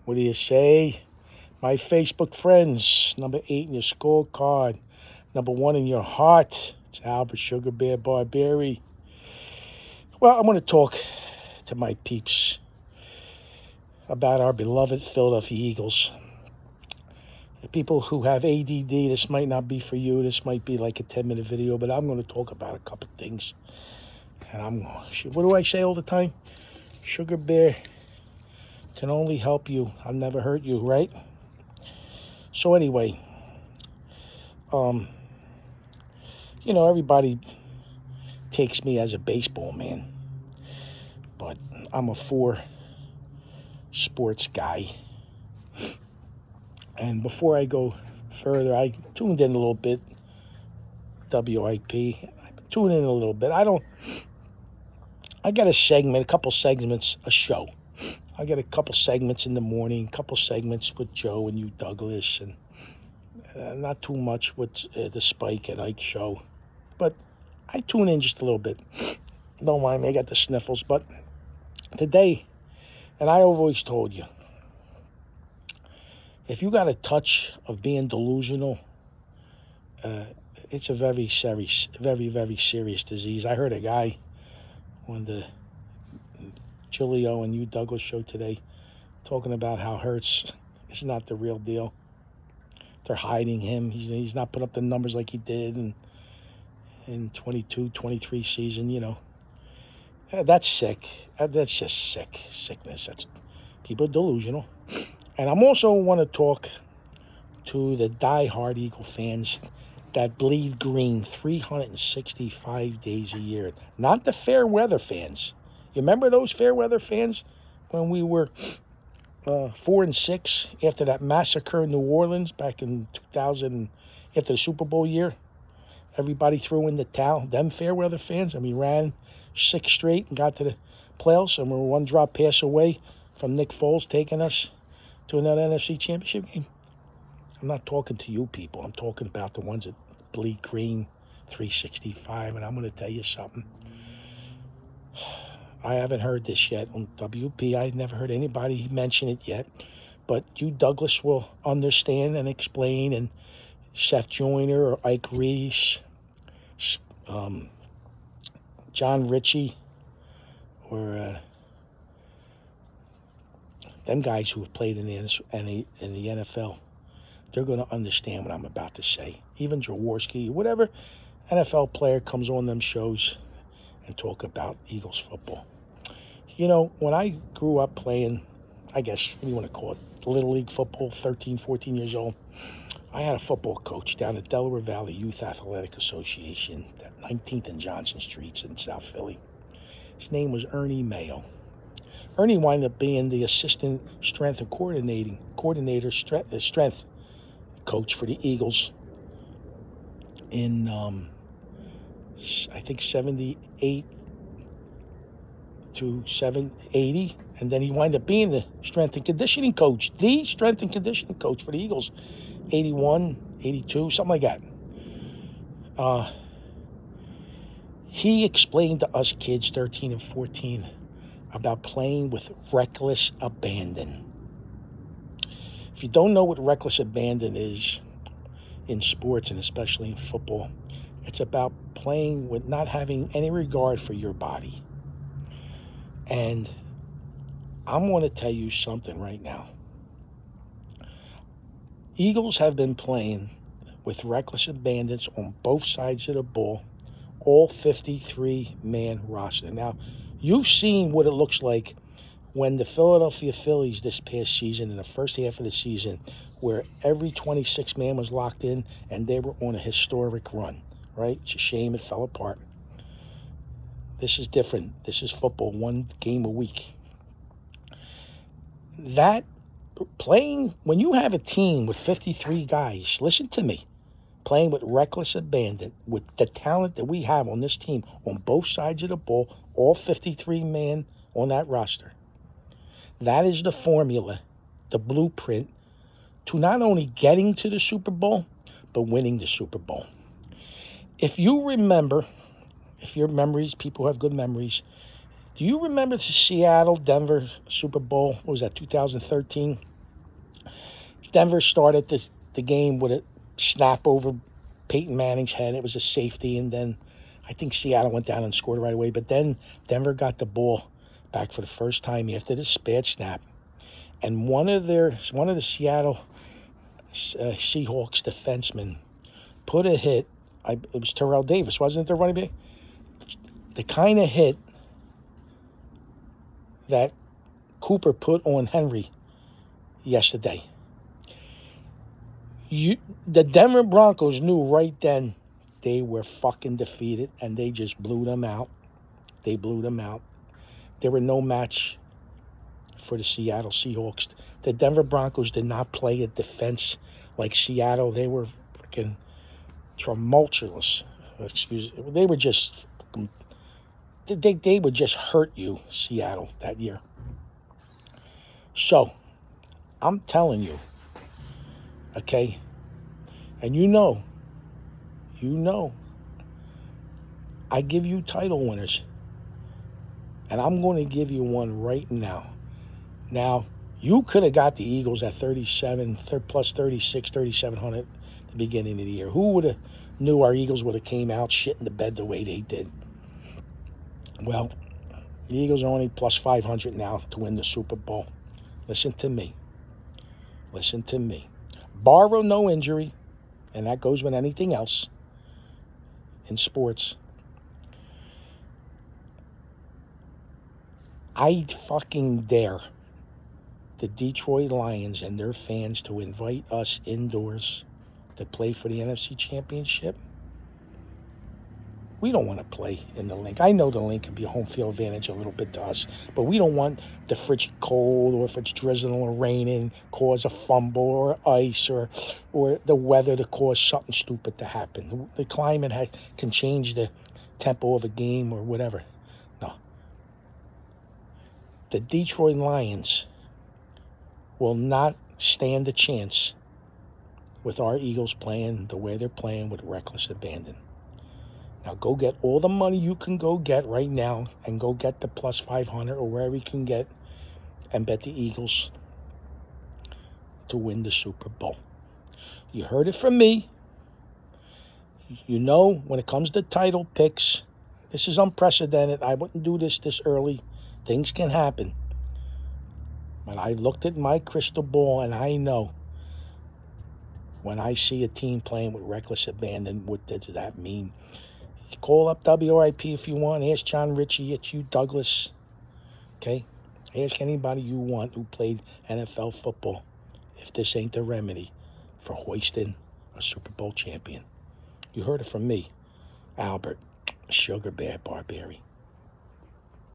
What do you say? My Facebook friends, number 8 in your scorecard, number 1 in your heart. It's Albert Sugar Bear Barberi. Well, I want to talk to my peeps about our beloved Philadelphia Eagles. The people who have ADD, this might not be for you. This might be like a 10-minute video, but I'm going to talk about a couple things. And what do I say all the time? Sugar Bear can only help you. I'll never hurt you, right? So anyway, everybody takes me as a baseball man, but I'm a 4 sports guy. And before I go further, I tuned in a little bit, WIP. I tuned in a little bit. I got a couple segments, a show. I got a couple segments in the morning, a couple segments with Joe and you, Douglas, and not too much with the Spike and Ike show. But I tune in just a little bit. Don't mind me, I got the sniffles. But today, and I've always told you, if you got a touch of being delusional, it's a very serious, very, very serious disease. I heard a guy on the Julio and you, Douglas show today talking about how Hurts is not the real deal. They're hiding him. He's not putting up the numbers like he did in 22, 23 season, That's sick. That's just sickness. People are delusional. And I'm also want to talk to the diehard Eagle fans that bleed green 365 days a year. Not the fair weather fans. You remember those fair weather fans when we were 4-6 after that massacre in New Orleans back in 2000, after the Super Bowl year? Everybody threw in the towel. Them fair weather fans, and we ran 6 straight and got to the playoffs, and we were 1 drop pass away from Nick Foles taking us to another NFC championship game. I'm not talking to you people. I'm talking about the ones that bleed green 365, and I'm going to tell you something. I haven't heard this yet on WP. I've never heard anybody mention it yet. But you, Douglas, will understand and explain, and Seth Joyner or Ike Reese, John Ritchie, or them guys who have played in the NFL, they're going to understand what I'm about to say. Even Jaworski, whatever NFL player comes on them shows and talk about Eagles football. When I grew up playing, I guess, what do you want to call it, Little League football, 13, 14 years old, I had a football coach down at Delaware Valley Youth Athletic Association at 19th and Johnson Streets in South Philly. His name was Ernie Mayo. Ernie wound up being the assistant strength and coordinator strength coach for the Eagles in, I think, 78 to 780, and then he wound up being the strength and conditioning coach, for the Eagles, 81, 82, something like that. He explained to us kids, 13 and 14, about playing with reckless abandon. If you don't know what reckless abandon is in sports, and especially in football, it's about playing with not having any regard for your body. And I'm going to tell you something right now. Eagles have been playing with reckless abandon on both sides of the ball, all 53-man roster. Now, you've seen what it looks like when the Philadelphia Phillies this past season, in the first half of the season, where every 26-man was locked in and they were on a historic run, right? It's a shame it fell apart. This is different. This is football, 1 game a week. That playing, when you have a team with 53 guys, listen to me, playing with reckless abandon, with the talent that we have on this team, on both sides of the ball, all 53 men on that roster, that is the formula, the blueprint to not only getting to the Super Bowl, but winning the Super Bowl. If you remember, if your memories, people have good memories, do you remember the Seattle-Denver Super Bowl? What was that, 2013? Denver started the game with a snap over Peyton Manning's head. It was a safety, and then I think Seattle went down and scored right away. But then Denver got the ball back for the first time after this bad snap, and one of the Seattle Seahawks defensemen put a hit. It was Terrell Davis, wasn't it, the running back? The kind of hit that Cooper put on Henry yesterday. The Denver Broncos knew right then they were fucking defeated, and they just blew them out. They blew them out. They were no match for the Seattle Seahawks. The Denver Broncos did not play a defense like Seattle. They were freaking tumultuous. They were just they would just hurt you, Seattle, that year. So, I'm telling you, okay, and you know, I give you title winners, and I'm going to give you one right now. Now, you could have got the Eagles at 37, plus 36, 3,700 at the beginning of the year. Who would have knew our Eagles would have came out shit in the bed the way they did? Well, the Eagles are only plus 500 now to win the Super Bowl. Listen to me. Bar no injury, and that goes with anything else in sports. I fucking dare the Detroit Lions and their fans to invite us indoors to play for the NFC Championship. We don't want to play in the Link. I know the Link can be a home field advantage a little bit to us, but we don't want the frigid cold, or if it's drizzling or raining, cause a fumble or ice, or the weather to cause something stupid to happen. The climate can change the tempo of a game or whatever. No. The Detroit Lions will not stand a chance with our Eagles playing the way they're playing with reckless abandon. Now go get all the money you can go get right now, and go get the plus 500 or wherever you can get, and bet the Eagles to win the Super Bowl. You heard it from me. You know, when it comes to title picks, this is unprecedented. I wouldn't do this early. Things can happen. But I looked at my crystal ball, and I know when I see a team playing with reckless abandon, what does that mean? Call up WIP if you want. Ask John Ritchie. It's you, Douglas. Okay? Ask anybody you want who played NFL football if this ain't the remedy for hoisting a Super Bowl champion. You heard it from me, Albert Sugar Bear Barberi.